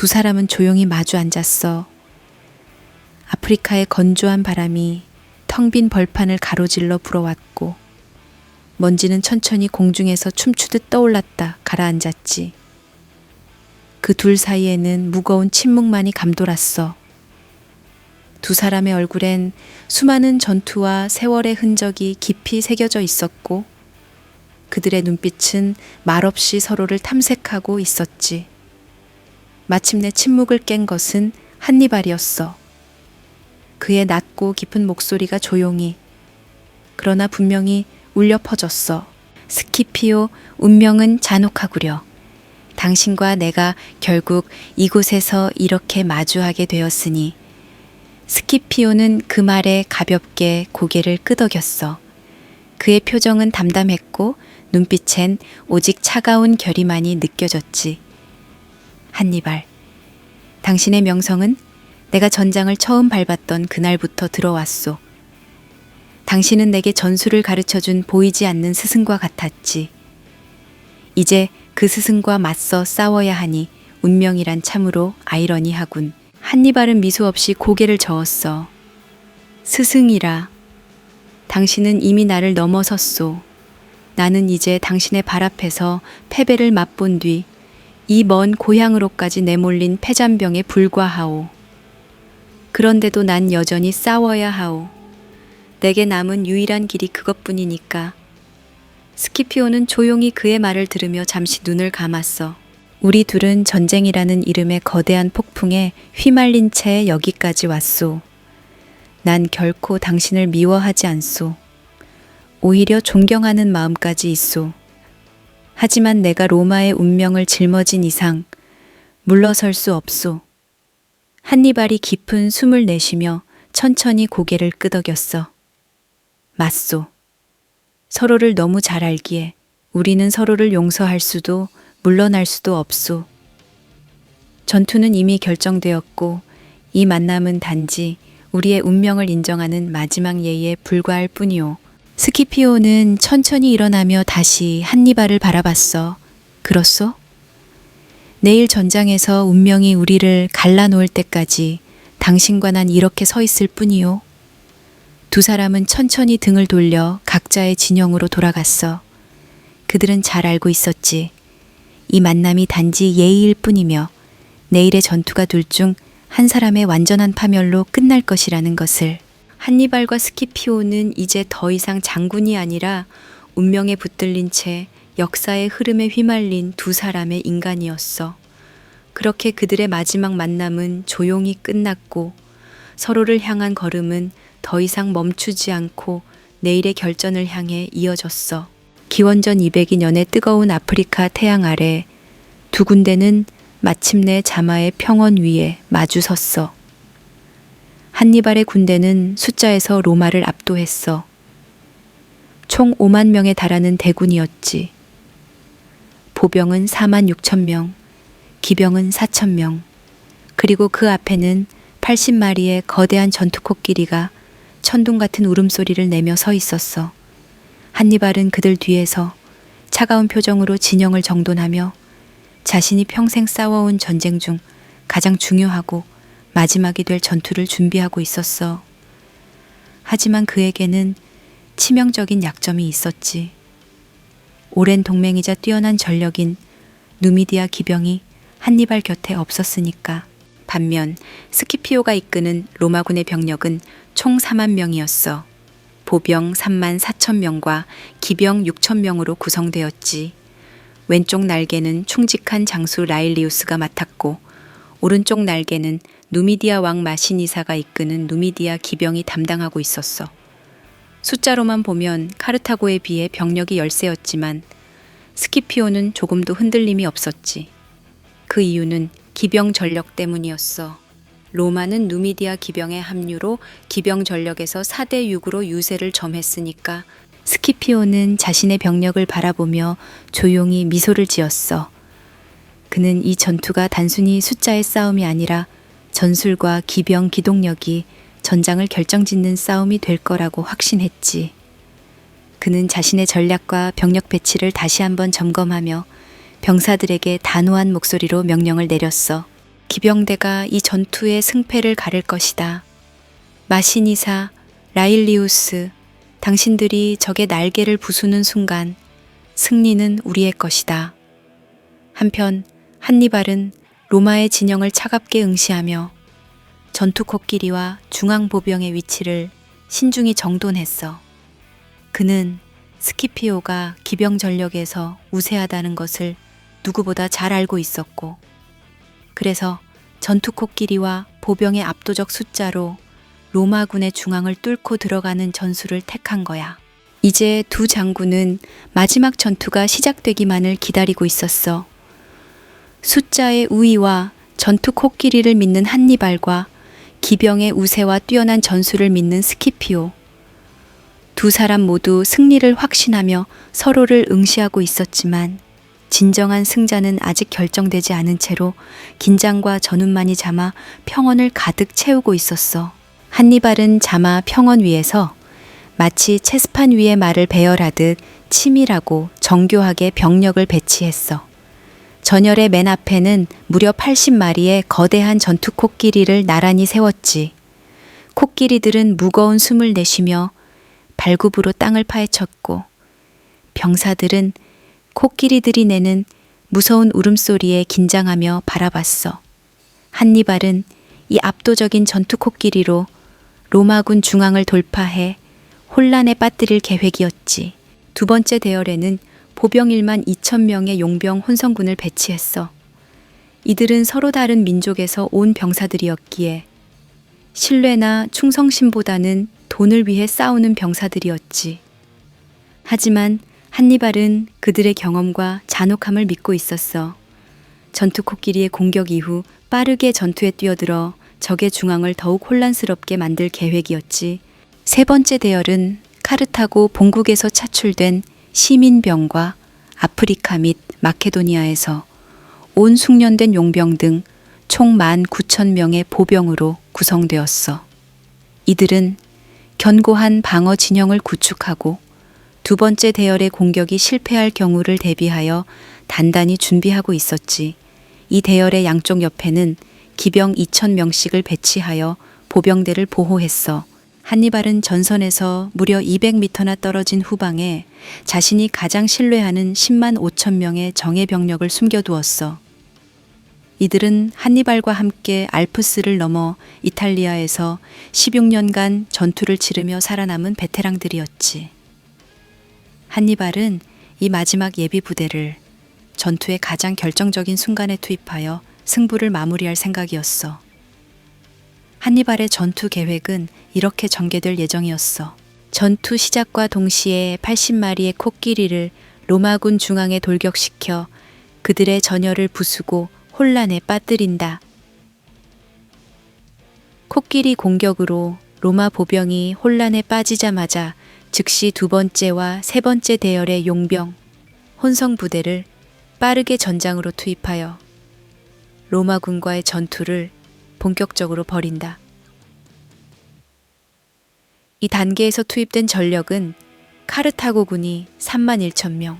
두 사람은 조용히 마주 앉았어. 아프리카의 건조한 바람이 텅 빈 벌판을 가로질러 불어왔고 먼지는 천천히 공중에서 춤추듯 떠올랐다 가라앉았지. 그 둘 사이에는 무거운 침묵만이 감돌았어. 두 사람의 얼굴엔 수많은 전투와 세월의 흔적이 깊이 새겨져 있었고 그들의 눈빛은 말없이 서로를 탐색하고 있었지. 마침내 침묵을 깬 것은 한니발이었어. 그의 낮고 깊은 목소리가 조용히, 그러나 분명히 울려 퍼졌어. 스키피오, 운명은 잔혹하구려. 당신과 내가 결국 이곳에서 이렇게 마주하게 되었으니. 스키피오는 그 말에 가볍게 고개를 끄덕였어. 그의 표정은 담담했고 눈빛엔 오직 차가운 결의만이 느껴졌지. 한니발, 당신의 명성은 내가 전장을 처음 밟았던 그날부터 들어왔소. 당신은 내게 전술을 가르쳐준 보이지 않는 스승과 같았지. 이제 그 스승과 맞서 싸워야 하니 운명이란 참으로 아이러니하군. 한니발은 미소 없이 고개를 저었어. 스승이라. 당신은 이미 나를 넘어섰소. 나는 이제 당신의 발 앞에서 패배를 맛본 뒤 이 먼 고향으로까지 내몰린 패잔병에 불과하오. 그런데도 난 여전히 싸워야 하오. 내게 남은 유일한 길이 그것뿐이니까. 스키피오는 조용히 그의 말을 들으며 잠시 눈을 감았어. 우리 둘은 전쟁이라는 이름의 거대한 폭풍에 휘말린 채 여기까지 왔소. 난 결코 당신을 미워하지 않소. 오히려 존경하는 마음까지 있소. 하지만 내가 로마의 운명을 짊어진 이상 물러설 수 없소. 한니발이 깊은 숨을 내쉬며 천천히 고개를 끄덕였어. 맞소. 서로를 너무 잘 알기에 우리는 서로를 용서할 수도 물러날 수도 없소. 전투는 이미 결정되었고 이 만남은 단지 우리의 운명을 인정하는 마지막 예의에 불과할 뿐이오. 스키피오는 천천히 일어나며 다시 한니발을 바라봤어. 그렇소? 내일 전장에서 운명이 우리를 갈라놓을 때까지 당신과 난 이렇게 서 있을 뿐이요. 두 사람은 천천히 등을 돌려 각자의 진영으로 돌아갔어. 그들은 잘 알고 있었지. 이 만남이 단지 예의일 뿐이며 내일의 전투가 둘 중 한 사람의 완전한 파멸로 끝날 것이라는 것을. 한니발과 스키피오는 이제 더 이상 장군이 아니라 운명에 붙들린 채 역사의 흐름에 휘말린 두 사람의 인간이었어. 그렇게 그들의 마지막 만남은 조용히 끝났고 서로를 향한 걸음은 더 이상 멈추지 않고 내일의 결전을 향해 이어졌어. 기원전 202년의 뜨거운 아프리카 태양 아래 두 군대는 마침내 자마의 평원 위에 마주 섰어. 한니발의 군대는 숫자에서 로마를 압도했어. 총 5만 명에 달하는 대군이었지. 보병은 4만 6천 명, 기병은 4천 명, 그리고 그 앞에는 80마리의 거대한 전투코끼리가 천둥 같은 울음소리를 내며 서 있었어. 한니발은 그들 뒤에서 차가운 표정으로 진영을 정돈하며 자신이 평생 싸워온 전쟁 중 가장 중요하고 마지막이 될 전투를 준비하고 있었어. 하지만 그에게는 치명적인 약점이 있었지. 오랜 동맹이자 뛰어난 전력인 누미디아 기병이 한니발 곁에 없었으니까. 반면 스키피오가 이끄는 로마군의 병력은 총 4만 명이었어. 보병 3만 4천 명과 기병 6천 명으로 구성되었지. 왼쪽 날개는 충직한 장수 라일리우스가 맡았고 오른쪽 날개는 누미디아 왕 마시니사가 이끄는 누미디아 기병이 담당하고 있었어. 숫자로만 보면 카르타고에 비해 병력이 열세였지만 스키피오는 조금도 흔들림이 없었지. 그 이유는 기병 전력 때문이었어. 로마는 누미디아 기병의 합류로 기병 전력에서 4대 6으로 유세를 점했으니까. 스키피오는 자신의 병력을 바라보며 조용히 미소를 지었어. 그는 이 전투가 단순히 숫자의 싸움이 아니라 전술과 기병 기동력이 전장을 결정짓는 싸움이 될 거라고 확신했지. 그는 자신의 전략과 병력 배치를 다시 한번 점검하며 병사들에게 단호한 목소리로 명령을 내렸어. 기병대가 이 전투의 승패를 가를 것이다. 마시니사, 라일리우스, 당신들이 적의 날개를 부수는 순간 승리는 우리의 것이다. 한편 한니발은 로마의 진영을 차갑게 응시하며 전투 코끼리와 중앙보병의 위치를 신중히 정돈했어. 그는 스키피오가 기병 전력에서 우세하다는 것을 누구보다 잘 알고 있었고, 그래서 전투 코끼리와 보병의 압도적 숫자로 로마군의 중앙을 뚫고 들어가는 전술을 택한 거야. 이제 두 장군은 마지막 전투가 시작되기만을 기다리고 있었어. 숫자의 우위와 전투 코끼리를 믿는 한니발과 기병의 우세와 뛰어난 전술을 믿는 스키피오. 두 사람 모두 승리를 확신하며 서로를 응시하고 있었지만 진정한 승자는 아직 결정되지 않은 채로 긴장과 전운만이 잠아 평원을 가득 채우고 있었어. 한니발은 자마 평원 위에서 마치 체스판 위에 말을 배열하듯 치밀하고 정교하게 병력을 배치했어. 전열의 맨 앞에는 무려 80마리의 거대한 전투 코끼리를 나란히 세웠지. 코끼리들은 무거운 숨을 내쉬며 발굽으로 땅을 파헤쳤고, 병사들은 코끼리들이 내는 무서운 울음소리에 긴장하며 바라봤어. 한니발은 이 압도적인 전투 코끼리로 로마군 중앙을 돌파해 혼란에 빠뜨릴 계획이었지. 두 번째 대열에는 보병 1만 2천 명의 용병 혼성군을 배치했어. 이들은 서로 다른 민족에서 온 병사들이었기에 신뢰나 충성심보다는 돈을 위해 싸우는 병사들이었지. 하지만 한니발은 그들의 경험과 잔혹함을 믿고 있었어. 전투 코끼리의 공격 이후 빠르게 전투에 뛰어들어 적의 중앙을 더욱 혼란스럽게 만들 계획이었지. 세 번째 대열은 카르타고 본국에서 차출된 시민병과 아프리카 및 마케도니아에서 온 숙련된 용병 등 총 19,000명의 보병으로 구성되었어. 이들은 견고한 방어 진영을 구축하고 두 번째 대열의 공격이 실패할 경우를 대비하여 단단히 준비하고 있었지. 이 대열의 양쪽 옆에는 기병 2,000명씩을 배치하여 보병대를 보호했어. 한니발은 전선에서 무려 200m나 떨어진 후방에 자신이 가장 신뢰하는 10만 5천 명의 정예 병력을 숨겨두었어. 이들은 한니발과 함께 알프스를 넘어 이탈리아에서 16년간 전투를 치르며 살아남은 베테랑들이었지. 한니발은 이 마지막 예비 부대를 전투의 가장 결정적인 순간에 투입하여 승부를 마무리할 생각이었어. 한니발의 전투 계획은 이렇게 전개될 예정이었어. 전투 시작과 동시에 80마리의 코끼리를 로마군 중앙에 돌격시켜 그들의 전열을 부수고 혼란에 빠뜨린다. 코끼리 공격으로 로마 보병이 혼란에 빠지자마자 즉시 두 번째와 세 번째 대열의 용병, 혼성 부대를 빠르게 전장으로 투입하여 로마군과의 전투를 본격적으로 벌인다. 이 단계에서 투입된 전력은 카르타고군이 31,000명,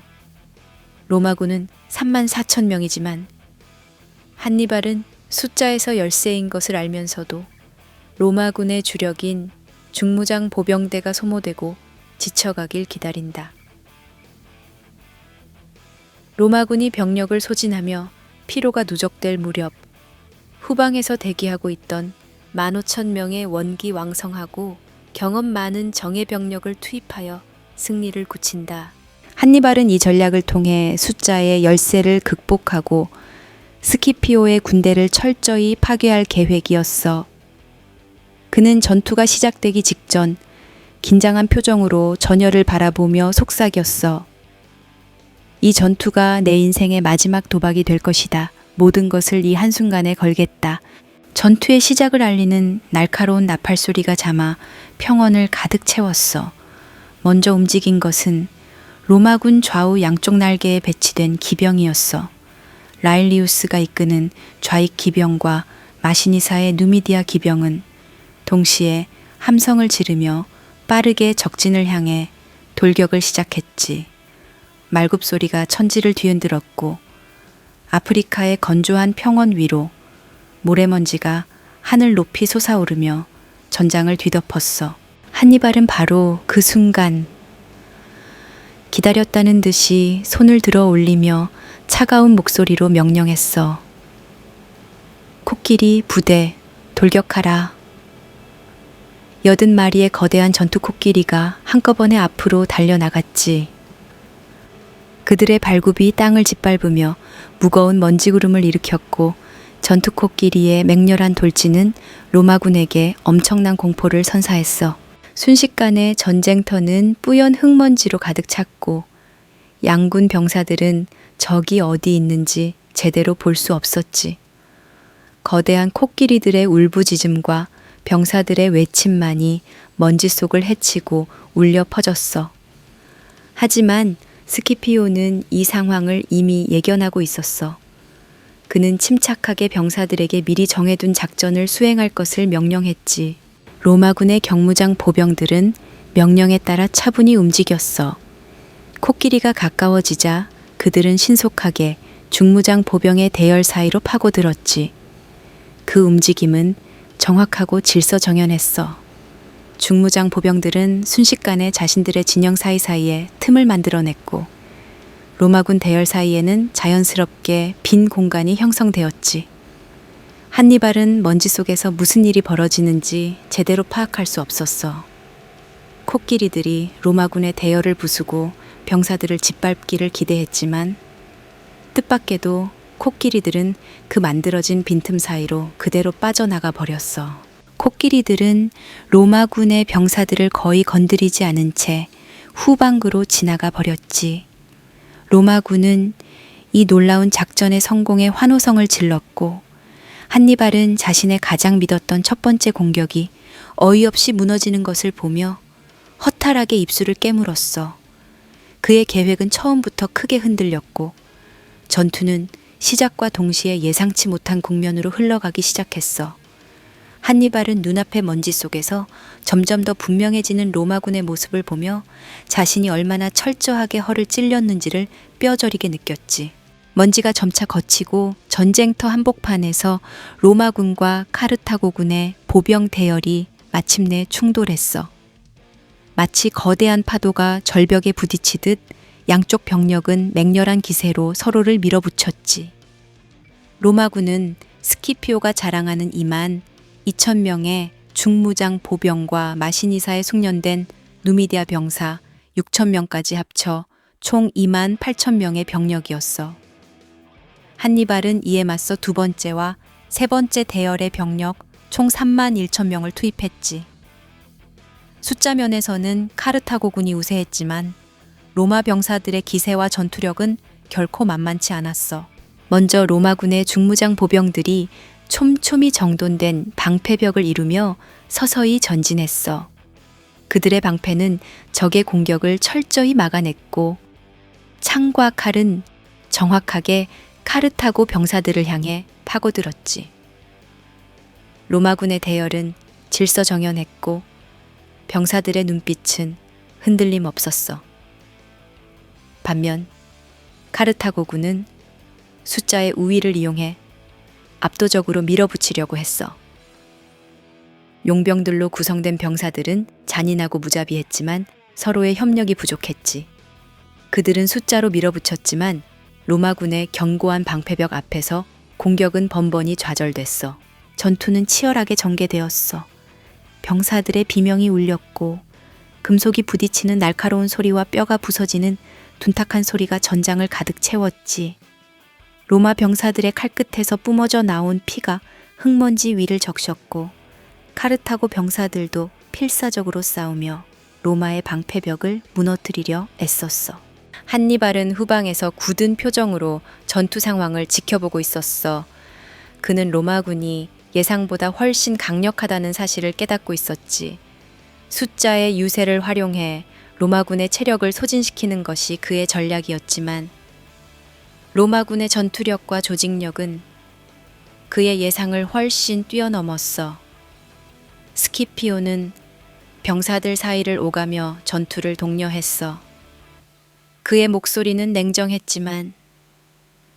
로마군은 34,000명이지만 한니발은 숫자에서 열세인 것을 알면서도 로마군의 주력인 중무장 보병대가 소모되고 지쳐가길 기다린다. 로마군이 병력을 소진하며 피로가 누적될 무렵 후방에서 대기하고 있던 15,000명의 원기 왕성하고 경험 많은 정예 병력을 투입하여 승리를 굳힌다. 한니발은 이 전략을 통해 숫자의 열세를 극복하고 스키피오의 군대를 철저히 파괴할 계획이었어. 그는 전투가 시작되기 직전 긴장한 표정으로 전열을 바라보며 속삭였어. 이 전투가 내 인생의 마지막 도박이 될 것이다. 모든 것을 이 한순간에 걸겠다. 전투의 시작을 알리는 날카로운 나팔 소리가 잠아 평원을 가득 채웠어. 먼저 움직인 것은 로마군 좌우 양쪽 날개에 배치된 기병이었어. 라일리우스가 이끄는 좌익 기병과 마시니사의 누미디아 기병은 동시에 함성을 지르며 빠르게 적진을 향해 돌격을 시작했지. 말굽 소리가 천지를 뒤흔들었고 아프리카의 건조한 평원 위로 모래먼지가 하늘 높이 솟아오르며 전장을 뒤덮었어. 한니발은 바로 그 순간 기다렸다는 듯이 손을 들어 올리며 차가운 목소리로 명령했어. 코끼리 부대 돌격하라. 80마리의 거대한 전투 코끼리가 한꺼번에 앞으로 달려나갔지. 그들의 발굽이 땅을 짓밟으며 무거운 먼지구름을 일으켰고 전투 코끼리의 맹렬한 돌진은 로마군에게 엄청난 공포를 선사했어. 순식간에 전쟁터는 뿌연 흙먼지로 가득 찼고 양군 병사들은 적이 어디 있는지 제대로 볼 수 없었지. 거대한 코끼리들의 울부짖음과 병사들의 외침만이 먼지 속을 헤치고 울려 퍼졌어. 하지만 스키피오는 이 상황을 이미 예견하고 있었어. 그는 침착하게 병사들에게 미리 정해둔 작전을 수행할 것을 명령했지. 로마군의 경무장 보병들은 명령에 따라 차분히 움직였어. 코끼리가 가까워지자 그들은 신속하게 중무장 보병의 대열 사이로 파고들었지. 그 움직임은 정확하고 질서정연했어. 중무장 보병들은 순식간에 자신들의 진영 사이사이에 틈을 만들어냈고 로마군 대열 사이에는 자연스럽게 빈 공간이 형성되었지. 한니발은 먼지 속에서 무슨 일이 벌어지는지 제대로 파악할 수 없었어. 코끼리들이 로마군의 대열을 부수고 병사들을 짓밟기를 기대했지만 뜻밖에도 코끼리들은 그 만들어진 빈틈 사이로 그대로 빠져나가 버렸어. 코끼리들은 로마군의 병사들을 거의 건드리지 않은 채 후방구로 지나가 버렸지. 로마군은 이 놀라운 작전의 성공에 환호성을 질렀고 한니발은 자신의 가장 믿었던 첫 번째 공격이 어이없이 무너지는 것을 보며 허탈하게 입술을 깨물었어. 그의 계획은 처음부터 크게 흔들렸고 전투는 시작과 동시에 예상치 못한 국면으로 흘러가기 시작했어. 한니발은 눈앞의 먼지 속에서 점점 더 분명해지는 로마군의 모습을 보며 자신이 얼마나 철저하게 허를 찔렸는지를 뼈저리게 느꼈지. 먼지가 점차 걷히고 전쟁터 한복판에서 로마군과 카르타고군의 보병 대열이 마침내 충돌했어. 마치 거대한 파도가 절벽에 부딪히듯 양쪽 병력은 맹렬한 기세로 서로를 밀어붙였지. 로마군은 스키피오가 자랑하는 22,000명의 중무장 보병과 마시니사에 숙련된 누미디아 병사 6,000명까지 합쳐 총 28,000명의 병력이었어. 한니발은 이에 맞서 두 번째와 세 번째 대열의 병력 총 31,000명을 투입했지. 숫자 면에서는 카르타고군이 우세했지만 로마 병사들의 기세와 전투력은 결코 만만치 않았어. 먼저 로마군의 중무장 보병들이 촘촘히 정돈된 방패벽을 이루며 서서히 전진했어. 그들의 방패는 적의 공격을 철저히 막아냈고 창과 칼은 정확하게 카르타고 병사들을 향해 파고들었지. 로마군의 대열은 질서정연했고 병사들의 눈빛은 흔들림 없었어. 반면 카르타고군은 숫자의 우위를 이용해 압도적으로 밀어붙이려고 했어. 용병들로 구성된 병사들은 잔인하고 무자비했지만 서로의 협력이 부족했지. 그들은 숫자로 밀어붙였지만 로마군의 견고한 방패벽 앞에서 공격은 번번이 좌절됐어. 전투는 치열하게 전개되었어. 병사들의 비명이 울렸고 금속이 부딪히는 날카로운 소리와 뼈가 부서지는 둔탁한 소리가 전장을 가득 채웠지. 로마 병사들의 칼끝에서 뿜어져 나온 피가 흙먼지 위를 적셨고 카르타고 병사들도 필사적으로 싸우며 로마의 방패벽을 무너뜨리려 애썼어. 한니발은 후방에서 굳은 표정으로 전투 상황을 지켜보고 있었어. 그는 로마군이 예상보다 훨씬 강력하다는 사실을 깨닫고 있었지. 숫자의 유세를 활용해 로마군의 체력을 소진시키는 것이 그의 전략이었지만 로마군의 전투력과 조직력은 그의 예상을 훨씬 뛰어넘었어. 스키피오는 병사들 사이를 오가며 전투를 독려했어. 그의 목소리는 냉정했지만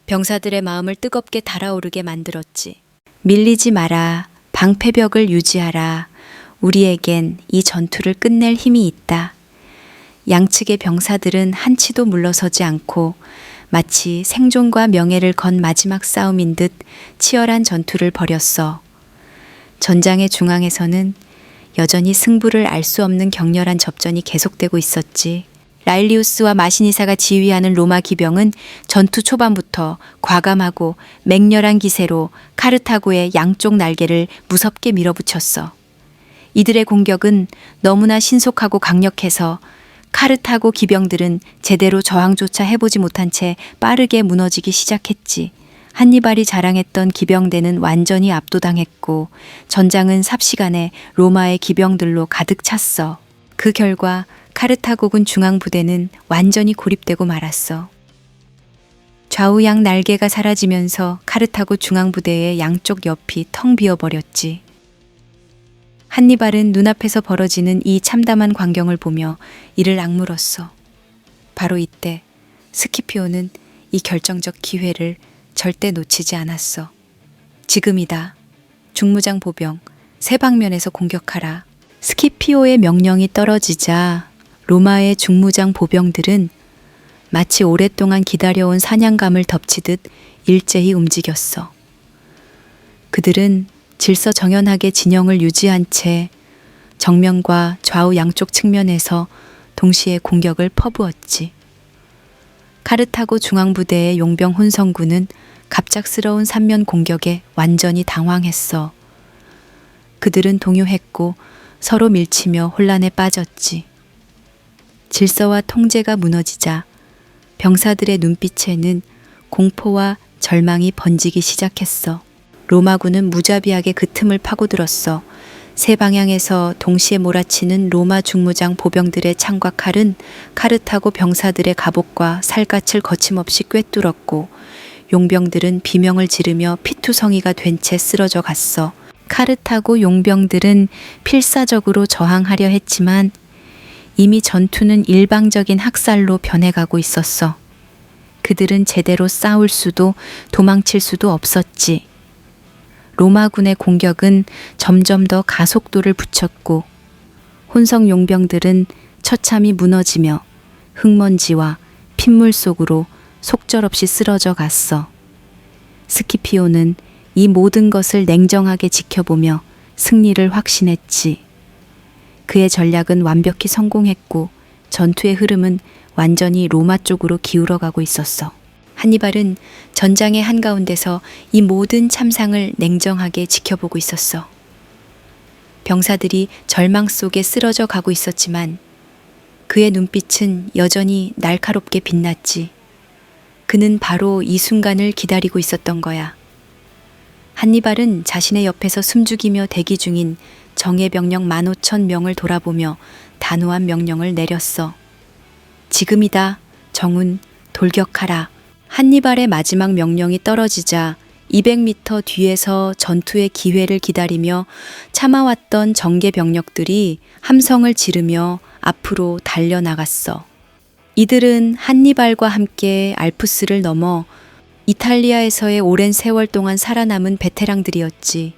병사들의 마음을 뜨겁게 달아오르게 만들었지. 밀리지 마라. 방패벽을 유지하라. 우리에겐 이 전투를 끝낼 힘이 있다. 양측의 병사들은 한치도 물러서지 않고 마치 생존과 명예를 건 마지막 싸움인 듯 치열한 전투를 벌였어. 전장의 중앙에서는 여전히 승부를 알 수 없는 격렬한 접전이 계속되고 있었지. 라일리우스와 마시니사가 지휘하는 로마 기병은 전투 초반부터 과감하고 맹렬한 기세로 카르타고의 양쪽 날개를 무섭게 밀어붙였어. 이들의 공격은 너무나 신속하고 강력해서 카르타고 기병들은 제대로 저항조차 해보지 못한 채 빠르게 무너지기 시작했지. 한니발이 자랑했던 기병대는 완전히 압도당했고 전장은 삽시간에 로마의 기병들로 가득 찼어. 그 결과 카르타고군 중앙부대는 완전히 고립되고 말았어. 좌우양 날개가 사라지면서 카르타고 중앙부대의 양쪽 옆이 텅 비어버렸지. 한니발은 눈앞에서 벌어지는 이 참담한 광경을 보며 이를 악물었어. 바로 이때 스키피오는 이 결정적 기회를 절대 놓치지 않았어. 지금이다. 중무장 보병, 세 방면에서 공격하라. 스키피오의 명령이 떨어지자 로마의 중무장 보병들은 마치 오랫동안 기다려온 사냥감을 덮치듯 일제히 움직였어. 그들은 질서정연하게 진영을 유지한 채 정면과 좌우 양쪽 측면에서 동시에 공격을 퍼부었지. 카르타고 중앙부대의 용병 혼성군은 갑작스러운 삼면 공격에 완전히 당황했어. 그들은 동요했고 서로 밀치며 혼란에 빠졌지. 질서와 통제가 무너지자 병사들의 눈빛에는 공포와 절망이 번지기 시작했어. 로마군은 무자비하게 그 틈을 파고들었어. 세 방향에서 동시에 몰아치는 로마 중무장 보병들의 창과 칼은 카르타고 병사들의 갑옷과 살갗을 거침없이 꿰뚫었고 용병들은 비명을 지르며 피투성이가 된 채 쓰러져 갔어. 카르타고 용병들은 필사적으로 저항하려 했지만 이미 전투는 일방적인 학살로 변해가고 있었어. 그들은 제대로 싸울 수도 도망칠 수도 없었지. 로마군의 공격은 점점 더 가속도를 붙였고 혼성 용병들은 처참히 무너지며 흙먼지와 핏물 속으로 속절없이 쓰러져 갔어. 스키피오는 이 모든 것을 냉정하게 지켜보며 승리를 확신했지. 그의 전략은 완벽히 성공했고 전투의 흐름은 완전히 로마 쪽으로 기울어가고 있었어. 한니발은 전장의 한가운데서 이 모든 참상을 냉정하게 지켜보고 있었어. 병사들이 절망 속에 쓰러져 가고 있었지만 그의 눈빛은 여전히 날카롭게 빛났지. 그는 바로 이 순간을 기다리고 있었던 거야. 한니발은 자신의 옆에서 숨죽이며 대기 중인 정예 병력 15,000명을 돌아보며 단호한 명령을 내렸어. 지금이다. 정훈, 돌격하라. 한니발의 마지막 명령이 떨어지자 200m 뒤에서 전투의 기회를 기다리며 참아왔던 정예 병력들이 함성을 지르며 앞으로 달려나갔어. 이들은 한니발과 함께 알프스를 넘어 이탈리아에서의 오랜 세월 동안 살아남은 베테랑들이었지.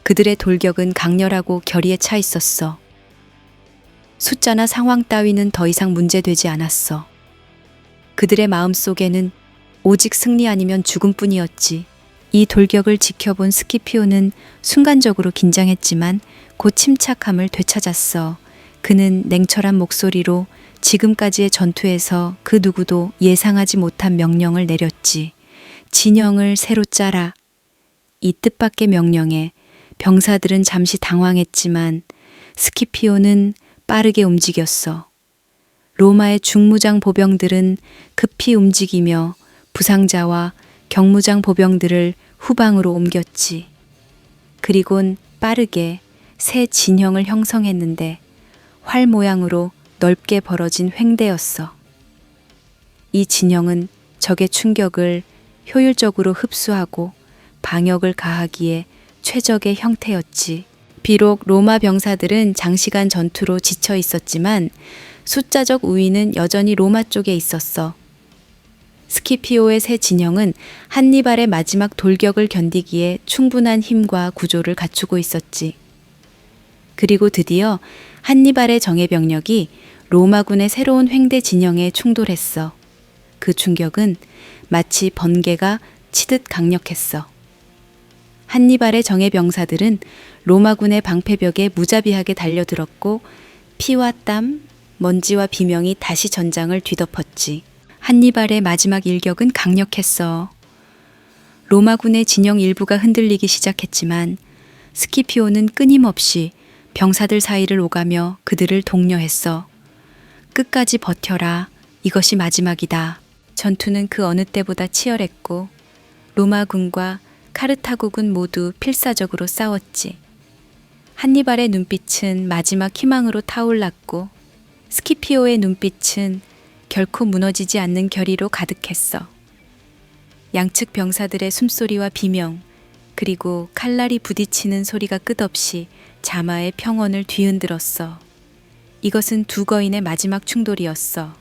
그들의 돌격은 강렬하고 결의에 차 있었어. 숫자나 상황 따위는 더 이상 문제되지 않았어. 그들의 마음속에는 오직 승리 아니면 죽음뿐이었지. 이 돌격을 지켜본 스키피오는 순간적으로 긴장했지만 곧 침착함을 되찾았어. 그는 냉철한 목소리로 지금까지의 전투에서 그 누구도 예상하지 못한 명령을 내렸지. 진영을 새로 짜라. 이 뜻밖의 명령에 병사들은 잠시 당황했지만 스키피오는 빠르게 움직였어. 로마의 중무장 보병들은 급히 움직이며 부상자와 경무장 보병들을 후방으로 옮겼지. 그리곤 빠르게 새 진영을 형성했는데 활 모양으로 넓게 벌어진 횡대였어. 이 진영은 적의 충격을 효율적으로 흡수하고 방역을 가하기에 최적의 형태였지. 비록 로마 병사들은 장시간 전투로 지쳐 있었지만 숫자적 우위는 여전히 로마 쪽에 있었어. 스키피오의 새 진영은 한니발의 마지막 돌격을 견디기에 충분한 힘과 구조를 갖추고 있었지. 그리고 드디어 한니발의 정예병력이 로마군의 새로운 횡대 진영에 충돌했어. 그 충격은 마치 번개가 치듯 강력했어. 한니발의 정예병사들은 로마군의 방패벽에 무자비하게 달려들었고 피와 땀, 먼지와 비명이 다시 전장을 뒤덮었지. 한니발의 마지막 일격은 강력했어. 로마군의 진영 일부가 흔들리기 시작했지만 스키피오는 끊임없이 병사들 사이를 오가며 그들을 독려했어. 끝까지 버텨라. 이것이 마지막이다. 전투는 그 어느 때보다 치열했고 로마군과 카르타고군 모두 필사적으로 싸웠지. 한니발의 눈빛은 마지막 희망으로 타올랐고 스키피오의 눈빛은 결코 무너지지 않는 결의로 가득했어. 양측 병사들의 숨소리와 비명, 그리고 칼날이 부딪히는 소리가 끝없이 자마의 평원을 뒤흔들었어. 이것은 두 거인의 마지막 충돌이었어.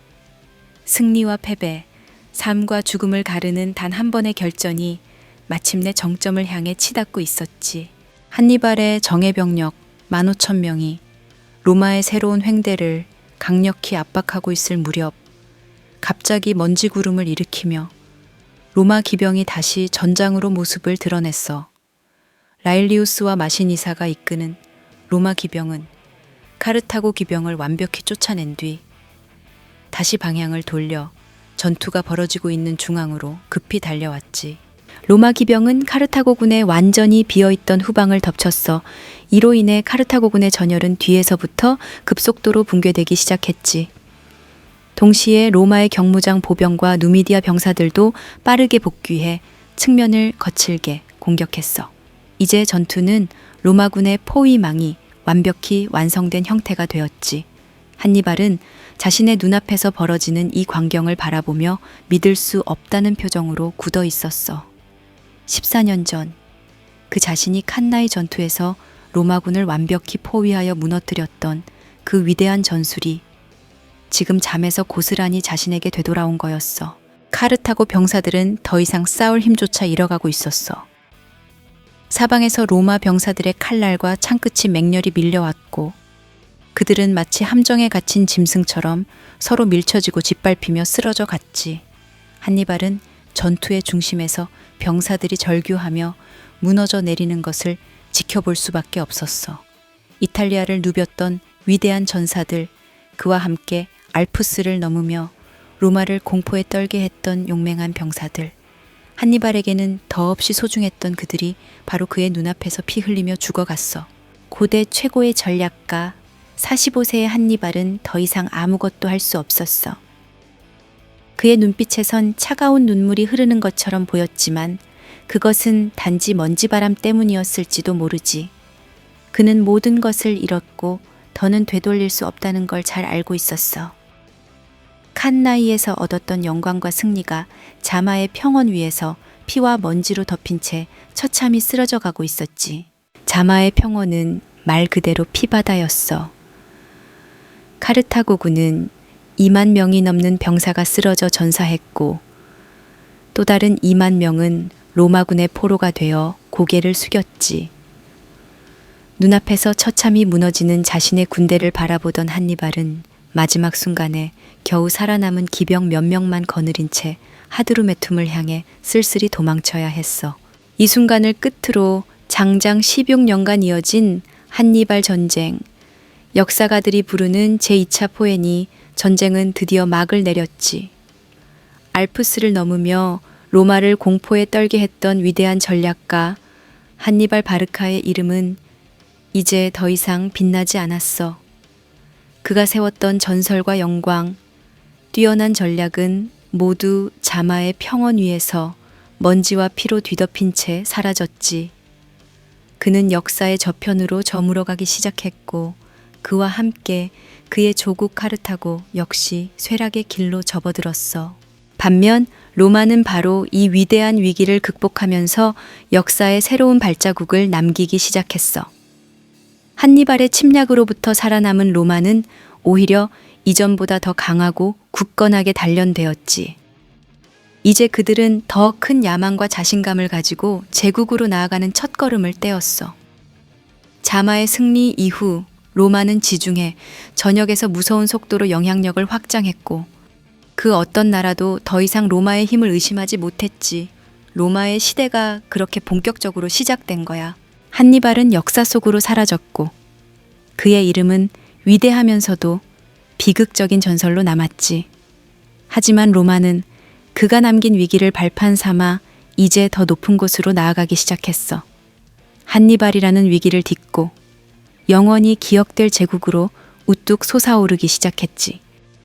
승리와 패배, 삶과 죽음을 가르는 단 한 번의 결전이 마침내 정점을 향해 치닫고 있었지. 한니발의 정예병력 15,000명이 로마의 새로운 횡대를 강력히 압박하고 있을 무렵 갑자기 먼지 구름을 일으키며 로마 기병이 다시 전장으로 모습을 드러냈어. 라일리우스와 마시니사가 이끄는 로마 기병은 카르타고 기병을 완벽히 쫓아낸 뒤 다시 방향을 돌려 전투가 벌어지고 있는 중앙으로 급히 달려왔지. 로마 기병은 카르타고군의 완전히 비어있던 후방을 덮쳤어. 이로 인해 카르타고군의 전열은 뒤에서부터 급속도로 붕괴되기 시작했지. 동시에 로마의 경무장 보병과 누미디아 병사들도 빠르게 복귀해 측면을 거칠게 공격했어. 이제 전투는 로마군의 포위망이 완벽히 완성된 형태가 되었지. 한니발은 자신의 눈앞에서 벌어지는 이 광경을 바라보며 믿을 수 없다는 표정으로 굳어 있었어. 14년 전, 그 자신이 칸나이 전투에서 로마군을 완벽히 포위하여 무너뜨렸던 그 위대한 전술이 지금 잠에서 고스란히 자신에게 되돌아온 거였어. 카르타고 병사들은 더 이상 싸울 힘조차 잃어가고 있었어. 사방에서 로마 병사들의 칼날과 창끝이 맹렬히 밀려왔고 그들은 마치 함정에 갇힌 짐승처럼 서로 밀쳐지고 짓밟히며 쓰러져 갔지. 한니발은 전투의 중심에서 병사들이 절규하며 무너져 내리는 것을 지켜볼 수밖에 없었어. 이탈리아를 누볐던 위대한 전사들, 그와 함께 알프스를 넘으며 로마를 공포에 떨게 했던 용맹한 병사들, 한니발에게는 더없이 소중했던 그들이 바로 그의 눈앞에서 피 흘리며 죽어갔어. 고대 최고의 전략가 45세의 한니발은 더 이상 아무것도 할 수 없었어. 그의 눈빛에선 차가운 눈물이 흐르는 것처럼 보였지만 그것은 단지 먼지바람 때문이었을지도 모르지. 그는 모든 것을 잃었고 더는 되돌릴 수 없다는 걸 잘 알고 있었어. 칸나이에서 얻었던 영광과 승리가 자마의 평원 위에서 피와 먼지로 덮인 채 처참히 쓰러져 가고 있었지. 자마의 평원은 말 그대로 피바다였어. 카르타고군은 2만 명이 넘는 병사가 쓰러져 전사했고 또 다른 2만 명은 로마군의 포로가 되어 고개를 숙였지. 눈앞에서 처참히 무너지는 자신의 군대를 바라보던 한니발은 마지막 순간에 겨우 살아남은 기병 몇 명만 거느린 채 하드루메툼을 향해 쓸쓸히 도망쳐야 했어. 이 순간을 끝으로 장장 16년간 이어진 한니발 전쟁, 역사가들이 부르는 제2차 포에니 전쟁은 드디어 막을 내렸지. 알프스를 넘으며 로마를 공포에 떨게 했던 위대한 전략가 한니발 바르카의 이름은 이제 더 이상 빛나지 않았어. 그가 세웠던 전설과 영광, 뛰어난 전략은 모두 자마의 평원 위에서 먼지와 피로 뒤덮인 채 사라졌지. 그는 역사의 저편으로 저물어가기 시작했고 그와 함께 그의 조국 카르타고 역시 쇠락의 길로 접어들었어. 반면 로마는 바로 이 위대한 위기를 극복하면서 역사의 새로운 발자국을 남기기 시작했어. 한니발의 침략으로부터 살아남은 로마는 오히려 이전보다 더 강하고 굳건하게 단련되었지. 이제 그들은 더 큰 야망과 자신감을 가지고 제국으로 나아가는 첫걸음을 떼었어. 자마의 승리 이후 로마는 지중해 전역에서 무서운 속도로 영향력을 확장했고 그 어떤 나라도 더 이상 로마의 힘을 의심하지 못했지. 로마의 시대가 그렇게 본격적으로 시작된 거야. 한니발은 역사 속으로 사라졌고 그의 이름은 위대하면서도 비극적인 전설로 남았지. 하지만 로마는 그가 남긴 위기를 발판 삼아 이제 더 높은 곳으로 나아가기 시작했어. 한니발이라는 위기를 딛고 영원히 기억될 제국으로 우뚝 솟아오르기 시작했지.